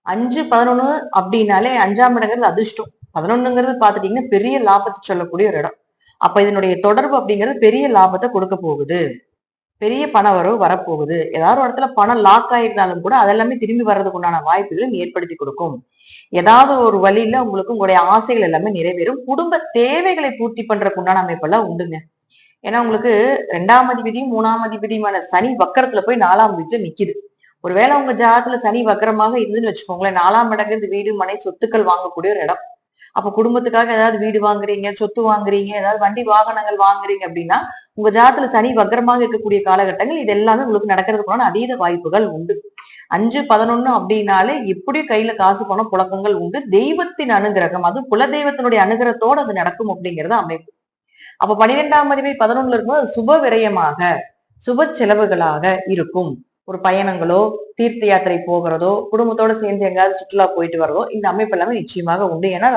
5, 11 அப்படின்னாலே 5ஆம் இடங்கிறது அதிர்ஷ்டம். 11ங்கிறது பாத்துட்டீங்கன்னா பெரிய லாபத்தை சொல்லக்கூடிய ஒரு இடம். அப்ப இதனுடைய தொடர்பு அப்படிங்கிறது பெரிய லாபத்தை கொடுக்க போகுது. பெரிய பண வரவு வரப்போகுது. ஏதாவது ஒரு இடத்துல பணம் லாக் ஆயிருந்தாலும் கூட அதெல்லாமே திரும்பி வர்றதுக்கு உண்டான வாய்ப்புகளை ஏற்படுத்தி கொடுக்கும். ஏதாவது ஒரு வழியில உங்களுக்கு உங்களுடைய ஆசைகள் எல்லாமே நிறைவேறும். குடும்ப தேவைகளை பூர்த்தி பண்றதுக்கு உண்டான அமைப்பெல்லாம் உண்டுங்க. ஏன்னா உங்களுக்கு 2ஆம் அதிபதியும் 3ஆம் அதிபதியுமான சனி வக்கரத்துல போய் 4ஆம் வீட்டுல நிக்குது. ஒருவேளை உங்க ஜாதத்துல சனி வக்கரமாக இருந்துன்னு வச்சுக்கோங்களேன், 4ஆம் இடங்கிறது வீடு மனை சொத்துக்கள் வாங்கக்கூடிய ஒரு இடம். அப்ப குடும்பத்துக்காக ஏதாவது வீடு வாங்குறீங்க, சொத்து வாங்குறீங்க, ஏதாவது வண்டி வாகனங்கள் வாங்குறீங்க அப்படின்னா உங்க ஜாதத்துல சனி வக்கரமாக இருக்கக்கூடிய காலகட்டங்கள் இது எல்லாமே உங்களுக்கு நடக்கிறதுக்குள்ள அதீத வாய்ப்புகள் உண்டு. 5, 11 அப்படின்னாலே எப்படியும் கையில காசு பணம் புழக்கங்கள் உண்டு. தெய்வத்தின் அனுகிரகம், அது குல தெய்வத்தினுடைய அனுகிரகத்தோடு அது நடக்கும் அப்படிங்கறது அமைப்பு. அப்ப 12ஆம் அதிபதி 11ல இருக்கும்போது சுப விரயமாக சுப செலவுகளாக இருக்கும். ஒரு பயணங்களோ, தீர்த்த யாத்திரை போகிறதோ, குடும்பத்தோட சேர்ந்து எங்கேயாவது சுற்றுலா போயிட்டு வரதோ, இந்த அமைப்பு எல்லாமே நிச்சயமாக உண்டு. ஏன்னா